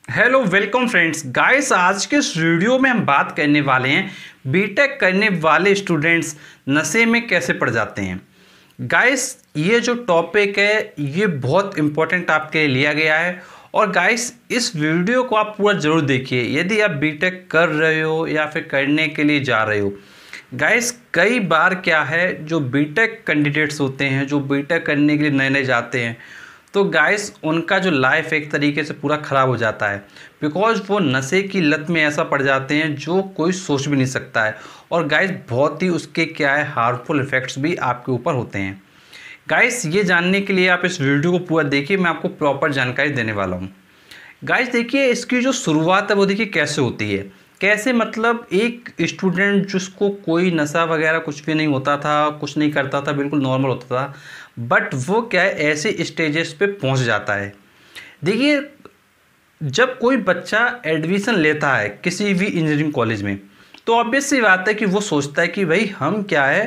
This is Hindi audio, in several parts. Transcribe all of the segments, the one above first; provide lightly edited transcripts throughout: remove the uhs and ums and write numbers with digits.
हेलो वेलकम फ्रेंड्स गाइस, आज के इस वीडियो में हम बात करने वाले हैं बीटेक करने वाले स्टूडेंट्स नशे में कैसे पड़ जाते हैं। गाइस ये जो टॉपिक है ये बहुत इम्पोर्टेंट आपके लिए लिया गया है और गाइस इस वीडियो को आप पूरा ज़रूर देखिए यदि आप बीटेक कर रहे हो या फिर करने के लिए जा रहे हो। गाइस कई बार क्या है, जो बीटेक कैंडिडेट्स होते हैं जो बीटेक करने के लिए नए नए जाते हैं तो गाइस उनका जो लाइफ एक तरीके से पूरा ख़राब हो जाता है, बिकॉज वो नशे की लत में ऐसा पड़ जाते हैं जो कोई सोच भी नहीं सकता है। और गाइस बहुत ही उसके क्या है हार्मफुल इफ़ेक्ट्स भी आपके ऊपर होते हैं। गाइस ये जानने के लिए आप इस वीडियो को पूरा देखिए, मैं आपको प्रॉपर जानकारी देने वाला हूँ। गाइस देखिए इसकी जो शुरुआत है वो देखिए कैसे होती है। कैसे मतलब एक स्टूडेंट जिसको कोई नशा वगैरह कुछ भी नहीं होता था, कुछ नहीं करता था, बिल्कुल नॉर्मल होता था, बट वो क्या है ऐसे स्टेजेस पे पहुंच जाता है। देखिए जब कोई बच्चा एडमिशन लेता है किसी भी इंजीनियरिंग कॉलेज में तो ऑब्वियस सी बात है कि वो सोचता है कि भाई हम क्या है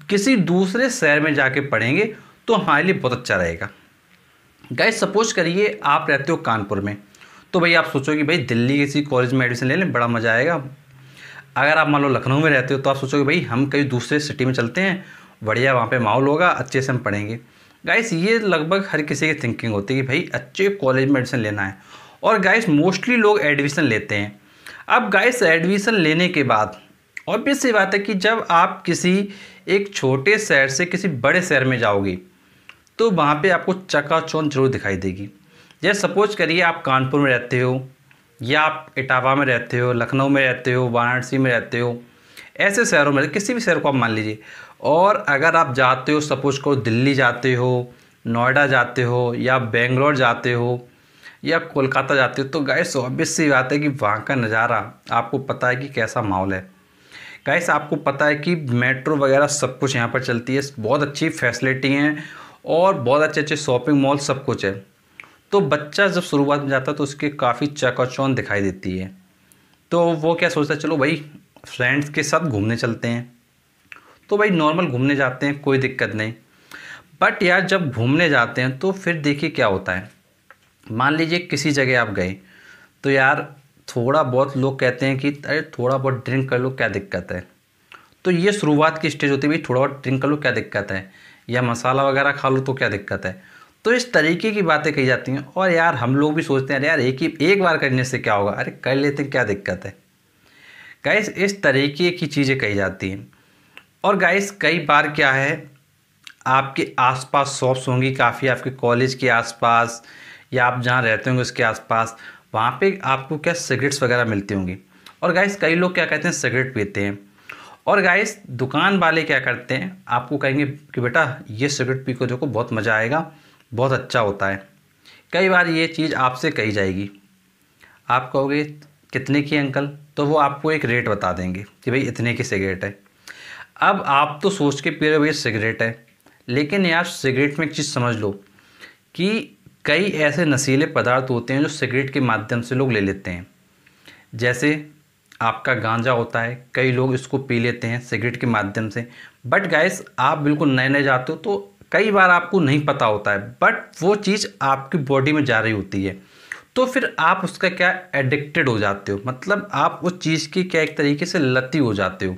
किसी दूसरे शहर में जाके पढ़ेंगे तो हमारे लिए बहुत अच्छा रहेगा। गाइस सपोज करिए आप रहते हो कानपुर में, तो भाई आप सोचो कि भाई दिल्ली किसी कॉलेज में एडमिशन ले लें, बड़ा मज़ा आएगा। अगर आप मान लो लखनऊ में रहते हो तो आप सोचोगे भाई हम कहीं दूसरे सिटी में चलते हैं, बढ़िया वहाँ पे माहौल होगा, अच्छे से हम पढ़ेंगे। गाइस ये लगभग हर किसी की थिंकिंग होती है कि भाई अच्छे कॉलेज में एडमिशन लेना है और गाइस मोस्टली लोग एडमिशन लेते हैं। अब गाइस एडमिशन लेने के बाद ऑब्वियस सी बात है कि जब आप किसी एक छोटे शहर से किसी बड़े शहर में जाओगे तो वहाँ पे आपको चकाचौंध जरूर दिखाई देगी। जैसे सपोज करिए आप कानपुर में रहते हो या आप इटावा में रहते हो, लखनऊ में रहते हो, वाराणसी में रहते हो, ऐसे शहरों में किसी भी शहर को आप मान लीजिए। और अगर आप जाते हो सपोज को दिल्ली जाते हो, नोएडा जाते हो या बेंगलोर जाते हो या कोलकाता जाते हो तो गाइस ऑब्वियस सी बात है कि वहाँ का नज़ारा आपको पता है कि कैसा माहौल है। गाइस आपको पता है कि मेट्रो वगैरह सब कुछ यहाँ पर चलती है, बहुत अच्छी फैसिलिटी हैं और बहुत अच्छे अच्छे शॉपिंग मॉल सब कुछ है। तो बच्चा जब शुरुआत में जाता है तो उसके काफ़ी चकाचौंध दिखाई देती है, तो वो क्या सोचता है चलो भाई फ्रेंड्स के साथ घूमने चलते हैं। तो भाई नॉर्मल घूमने जाते हैं, कोई दिक्कत नहीं। बट यार जब घूमने जाते हैं तो फिर देखिए क्या होता है। मान लीजिए किसी जगह आप गए तो यार थोड़ा बहुत लोग कहते हैं कि अरे थोड़ा बहुत ड्रिंक कर लो क्या दिक्कत है। तो ये शुरुआत की स्टेज होती है, भाई थोड़ा बहुत ड्रिंक कर लो क्या दिक्कत है, या मसाला वगैरह खा लो तो क्या दिक्कत है। तो इस तरीके की बातें कही जाती हैं और यार हम लोग भी सोचते हैं अरे यार एक बार करने से क्या होगा, अरे कर लेते हैं क्या दिक्कत है। गाइस इस तरीके की चीज़ें कही जाती हैं। और गाइस कई बार क्या है आपके आसपास शॉप्स होंगी काफ़ी, आपके कॉलेज के आसपास या आप जहाँ रहते होंगे उसके आसपास, वहाँ पे आपको क्या सिगरेट्स वगैरह मिलती होंगी। और गाइस कई लोग क्या कहते हैं सिगरेट पीते हैं और गाइस दुकान वाले क्या करते हैं आपको कहेंगे कि बेटा ये सिगरेट पी को देखो बहुत मज़ा आएगा, बहुत अच्छा होता है। कई बार ये चीज़ आपसे कही जाएगी, आप कहोगे कितने की अंकल, तो वो आपको एक रेट बता देंगे कि भाई इतने की सिगरेट है। अब आप तो सोच के पी रहे हो भैया सिगरेट है, लेकिन यार सिगरेट में एक चीज़ समझ लो कि कई ऐसे नशीले पदार्थ होते हैं जो सिगरेट के माध्यम से लोग ले लेते हैं। जैसे आपका गांजा होता है, कई लोग इसको पी लेते हैं सिगरेट के माध्यम से। बट गाइस आप बिल्कुल नए नए जाते हो तो कई बार आपको नहीं पता होता है, बट वो चीज़ आपकी बॉडी में जा रही होती है तो फिर आप उसका क्या एडिक्टेड हो जाते हो, मतलब आप उस चीज़ की क्या एक तरीके से लती हो जाते हो।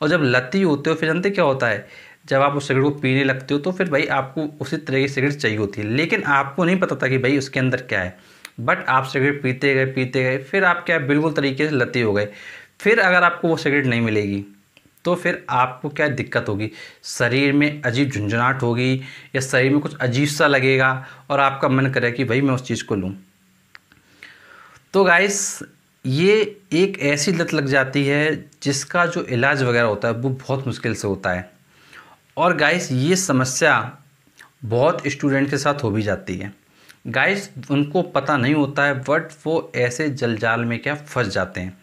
और जब लती होते हो फिर जानते क्या होता है, जब आप उस सिगरेट को पीने लगते हो तो फिर भाई आपको उसी तरह की सिगरेट चाहिए होती है, लेकिन आपको नहीं पता था कि भाई उसके अंदर क्या है। बट आप सिगरेट पीते गए फिर आप क्या बिल्कुल तरीके से लती हो गए। फिर अगर आपको वो सिगरेट नहीं मिलेगी तो फिर आपको क्या दिक्कत होगी, शरीर में अजीब झुंझुनाहट होगी या शरीर में कुछ अजीब सा लगेगा और आपका मन करे कि भाई मैं उस चीज़ को लूँ। तो गाइस ये एक ऐसी लत लग जाती है जिसका जो इलाज वगैरह होता है वो बहुत मुश्किल से होता है। और गाइस ये समस्या बहुत स्टूडेंट के साथ हो भी जाती है। गाइस उनको पता नहीं होता है बट वो ऐसे जलजाल में क्या फंस जाते हैं।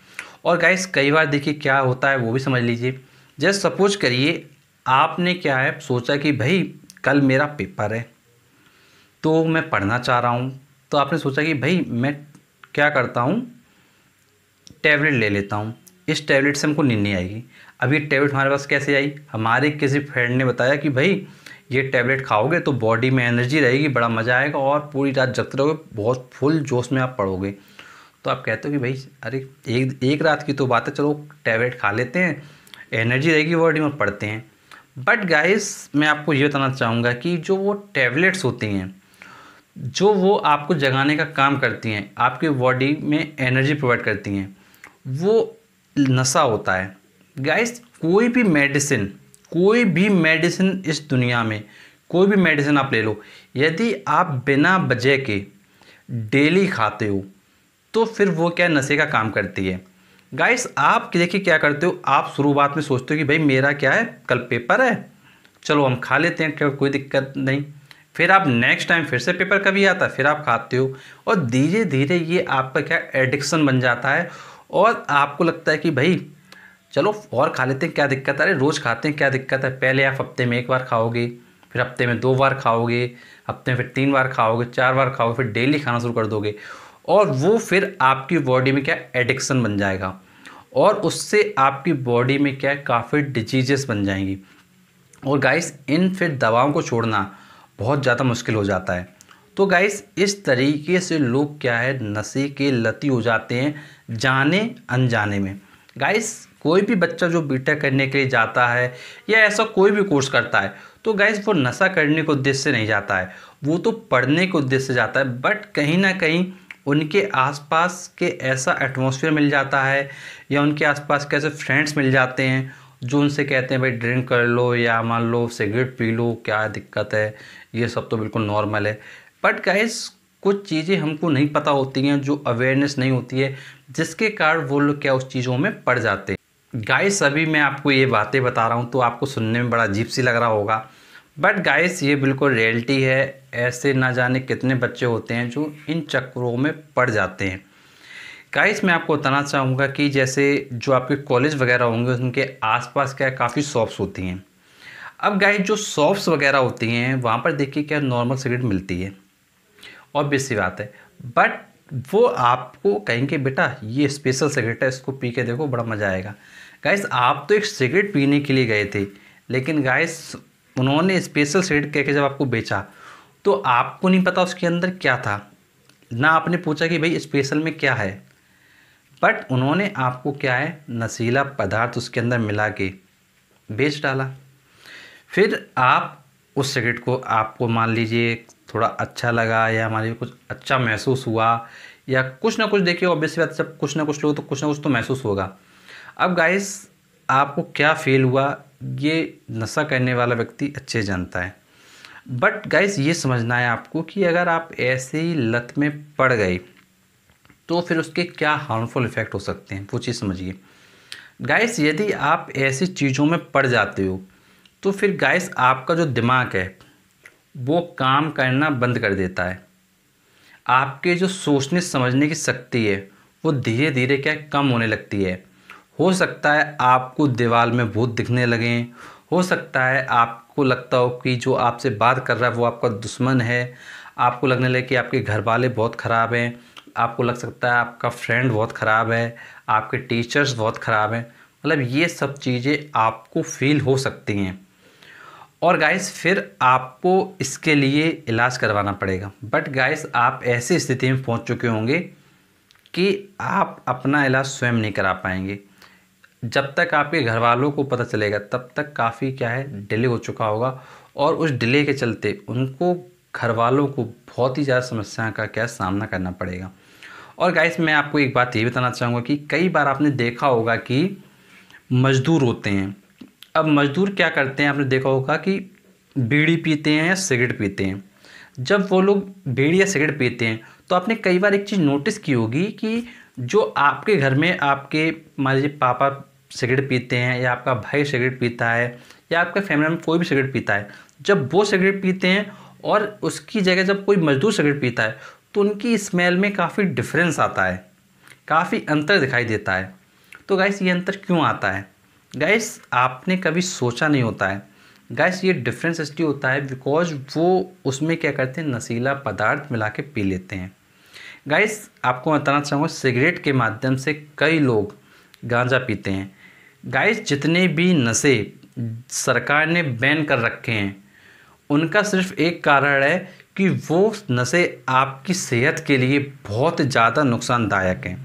और गाइस कई बार देखिए क्या होता है वो भी समझ लीजिए। जैसे सपोज करिए आपने क्या है सोचा कि भाई कल मेरा पेपर है तो मैं पढ़ना चाह रहा हूँ, तो आपने सोचा कि भाई मैं क्या करता हूँ टैबलेट ले लेता हूँ, इस टैबलेट से हमको नींद नहीं आएगी। अब ये टैबलेट हमारे पास कैसे आई, हमारे किसी फ्रेंड ने बताया कि भाई ये टैबलेट खाओगे तो बॉडी में एनर्जी रहेगी, बड़ा मज़ा आएगा और पूरी रात जगते रहोगे, बहुत फुल जोश में आप पढ़ोगे। तो आप कहते हो कि भाई अरे एक रात की तो बात है, चलो टैबलेट खा लेते हैं, एनर्जी रहेगी बॉडी में, पढ़ते हैं। बट गाइस मैं आपको ये बताना चाहूँगा कि जो वो टैबलेट्स होती हैं, जो वो आपको जगाने का काम करती हैं, आपकी बॉडी में एनर्जी प्रोवाइड करती हैं, वो नशा होता है। गाइस कोई भी मेडिसिन इस दुनिया में, कोई भी मेडिसिन आप ले लो, यदि आप बिना वजह के डेली खाते हो तो फिर वो क्या नशे का काम करती है। गाइस आप देखिए क्या करते हो, आप शुरुआत में सोचते हो कि भाई मेरा क्या है, कल पेपर है, चलो हम खा लेते हैं, कोई दिक्कत नहीं। फिर आप नेक्स्ट टाइम फिर से पेपर कभी आता है, फिर आप खाते हो और धीरे धीरे ये आपका क्या एडिक्शन बन जाता है और आपको लगता है कि भाई चलो और खा लेते हैं, क्या दिक्कत है, अरे रोज़ खाते हैं क्या दिक्कत है। पहले आप हफ्ते में 1 बार खाओगे, फिर हफ्ते में 2 बार खाओगे, हफ्ते में फिर 3 बार खाओगे, 4 बार खाओगे, फिर डेली खाना शुरू कर दोगे और वो फिर आपकी बॉडी में क्या एडिक्शन बन जाएगा और उससे आपकी बॉडी में क्या काफ़ी डिजीजेस बन जाएंगी। और गाइस इन फिर दवाओं को छोड़ना बहुत ज़्यादा मुश्किल हो जाता है। तो गाइस इस तरीके से लोग क्या है नशे के लती हो जाते हैं जाने अनजाने में। गाइस कोई भी बच्चा जो बीटेक करने के लिए जाता है या ऐसा कोई भी कोर्स करता है तो गाइस वो नशा करने के उद्देश्य से नहीं जाता है, वो तो पढ़ने के उद्देश्य से जाता है। बट कहीं ना कहीं उनके आसपास के ऐसा एटमॉस्फेयर मिल जाता है या उनके आसपास के ऐसे फ्रेंड्स मिल जाते हैं जो उनसे कहते हैं भाई ड्रिंक कर लो या मान लो सिगरेट पी लो, क्या दिक्कत है, ये सब तो बिल्कुल नॉर्मल है। बट गाइस कुछ चीज़ें हमको नहीं पता होती हैं, जो अवेयरनेस नहीं होती है, जिसके कारण वो लोग क्या उस चीज़ों में पड़ जाते हैं। गाइस अभी मैं आपको ये बातें बता रहा हूँ तो आपको सुनने में बड़ा अजीब सी लग रहा होगा, बट गाइस ये बिल्कुल रियलिटी है। ऐसे ना जाने कितने बच्चे होते हैं जो इन चक्करों में पड़ जाते हैं। गाइस मैं आपको बताना चाहूँगा कि जैसे जो आपके कॉलेज वगैरह होंगे उनके आसपास क्या काफ़ी शॉप्स होती हैं। अब गाइस जो शॉप्स वगैरह होती हैं वहाँ पर देखिए क्या नॉर्मल सिगरेट मिलती है, ऑब्वियस सी बात है। बट वो आपको कहेंगे बेटा ये स्पेशल सिगरेट है, इसको पी के देखो बड़ा मज़ा आएगा। गाइस आप तो एक सिगरेट पीने के लिए गए थे, लेकिन गाइस उन्होंने स्पेशल सिगरेट कह के जब आपको बेचा तो आपको नहीं पता उसके अंदर क्या था, ना आपने पूछा कि भाई स्पेशल में क्या है, बट उन्होंने आपको क्या है नशीला पदार्थ उसके अंदर मिला के बेच डाला। फिर आप उस सिगरेट को आपको मान लीजिए थोड़ा अच्छा लगा या मान लीजिए कुछ अच्छा महसूस हुआ या कुछ ना कुछ, देखिए ऑब्वियसली बात जब कुछ ना कुछ लो तो कुछ ना कुछ तो महसूस होगा। अब गाइस आपको क्या फील हुआ ये नशा करने वाला व्यक्ति अच्छे जानता है। बट गाइस ये समझना है आपको कि अगर आप ऐसे ही लत में पड़ गए तो फिर उसके क्या हार्मफुल इफ़ेक्ट हो सकते हैं, वो चीज़ समझिए। गाइस यदि आप ऐसी चीज़ों में पड़ जाते हो तो फिर गाइस आपका जो दिमाग है वो काम करना बंद कर देता है। आपके जो सोचने समझने की शक्ति है वो धीरे धीरे क्या कम होने लगती है। हो सकता है आपको दीवार में भूत दिखने लगें, हो सकता है आपको लगता हो कि जो आपसे बात कर रहा है वो आपका दुश्मन है, आपको लगने लगे कि आपके घर वाले बहुत ख़राब हैं, आपको लग सकता है आपका फ्रेंड बहुत ख़राब है, आपके टीचर्स बहुत ख़राब हैं। मतलब ये सब चीज़ें आपको फील हो सकती हैं और गाइस फिर आपको इसके लिए इलाज करवाना पड़ेगा। बट गाइस आप ऐसी स्थिति में पहुंच चुके होंगे कि आप अपना इलाज स्वयं नहीं करा पाएंगे। जब तक आपके घर वालों को पता चलेगा तब तक काफ़ी क्या है डिले हो चुका होगा और उस डिले के चलते उनको घर वालों को बहुत ही ज़्यादा समस्या का क्या सामना करना पड़ेगा। और गाइस मैं आपको एक बात ये बताना चाहूँगा कि कई बार आपने देखा होगा कि मज़दूर होते हैं। अब मज़दूर क्या करते हैं, आपने देखा होगा कि बीड़ी पीते हैं या सिगरेट पीते हैं। जब वो लोग बीड़ी या सिगरेट पीते हैं तो आपने कई बार एक चीज़ नोटिस की होगी कि जो आपके घर में आपके मान लीजिए पापा सिगरेट पीते हैं या आपका भाई सिगरेट पीता है या आपके फैमिली में कोई भी सिगरेट पीता है, जब वो सिगरेट पीते हैं और उसकी जगह जब कोई मज़दूर सिगरेट पीता है तो उनकी स्मेल में काफ़ी डिफरेंस आता है, काफ़ी अंतर दिखाई देता है। तो गाइस ये अंतर क्यों आता है? गाइस आपने कभी सोचा नहीं होता है। गाइस ये डिफरेंस इसलिए होता है बिकॉज वो उसमें क्या करते हैं नशीला पदार्थ मिला के पी लेते हैं। गाइस आपको बताना चाहूँगा सिगरेट के माध्यम से कई लोग गांजा पीते हैं। गाइस जितने भी नशे सरकार ने बैन कर रखे हैं उनका सिर्फ एक कारण है कि वो नशे आपकी सेहत के लिए बहुत ज़्यादा नुकसानदायक हैं।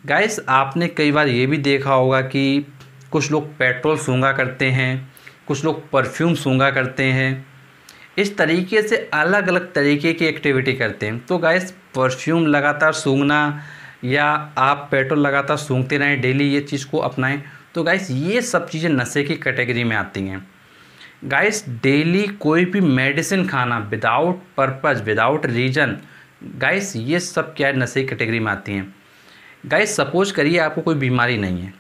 गाइस आपने कई बार ये भी देखा होगा कि कुछ लोग पेट्रोल सूंघा करते हैं, कुछ लोग परफ्यूम सूंघा करते हैं, इस तरीके से अलग अलग तरीके की एक्टिविटी करते हैं। तो गाइस परफ्यूम लगातार सूंघना या आप पेट्रोल लगातार सूंघते रहें, डेली ये चीज़ को अपनाएं, तो गाइस ये सब चीज़ें नशे की कैटेगरी में आती हैं। गाइस डेली कोई भी मेडिसिन खाना without purpose, without reason, guys ये सब क्या है, नशे की कैटेगरी में आती हैं। गाइस सपोज करिए आपको कोई बीमारी नहीं है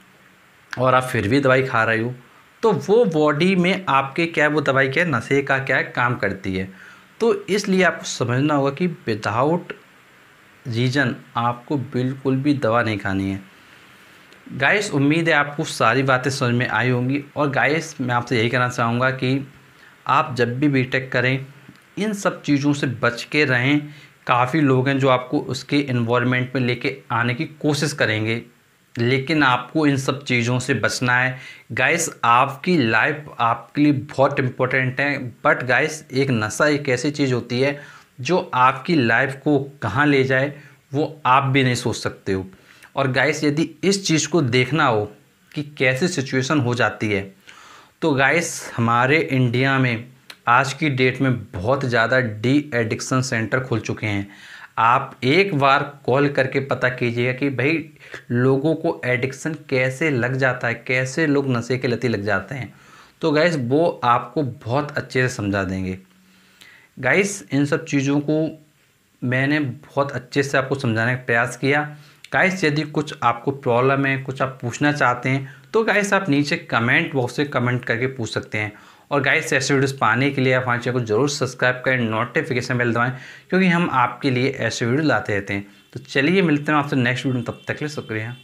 और आप फिर भी दवाई खा रहे हो, तो वो बॉडी में आपके क्या है, वो दवाई क्या है, नशे का क्या है, काम करती है। तो इसलिए आपको समझना होगा कि विदाउट रीज़न आपको बिल्कुल भी दवा नहीं खानी है। गाइस उम्मीद है आपको सारी बातें समझ में आई होंगी। और गाइस मैं आपसे यही कहना चाहूँगा कि आप जब भी बीटेक करें इन सब चीज़ों से बच के रहें। काफ़ी लोग हैं जो आपको उसके इन्वॉल्वमेंट में लेके आने की कोशिश करेंगे, लेकिन आपको इन सब चीज़ों से बचना है। गाइस आपकी लाइफ आपके लिए बहुत इम्पोर्टेंट है, बट गाइस एक नशा एक ऐसी चीज़ होती है जो आपकी लाइफ को कहाँ ले जाए वो आप भी नहीं सोच सकते हो। और गाइस यदि इस चीज़ को देखना हो कि कैसे सिचुएशन हो जाती है, तो गाइस हमारे इंडिया में आज की डेट में बहुत ज़्यादा डी एडिक्शन सेंटर खुल चुके हैं। आप एक बार कॉल करके पता कीजिएगा कि भाई लोगों को एडिक्शन कैसे लग जाता है, कैसे लोग नशे के लती लग जाते हैं, तो गाइस वो आपको बहुत अच्छे से समझा देंगे। गाइस इन सब चीज़ों को मैंने बहुत अच्छे से आपको समझाने का प्रयास किया। गाइस यदि कुछ आपको प्रॉब्लम है, कुछ आप पूछना चाहते हैं, तो गाइस आप नीचे कमेंट बॉक्स से कमेंट करके पूछ सकते हैं। और गाइस ऐसे वीडियोस पाने के लिए आप हमारे चैनल को जरूर सब्सक्राइब करें, नोटिफिकेशन बेल दबाएं, क्योंकि हम आपके लिए ऐसे वीडियो लाते रहते हैं। तो चलिए मिलते हैं आपसे नेक्स्ट वीडियो में, तब तक के लिए शुक्रिया।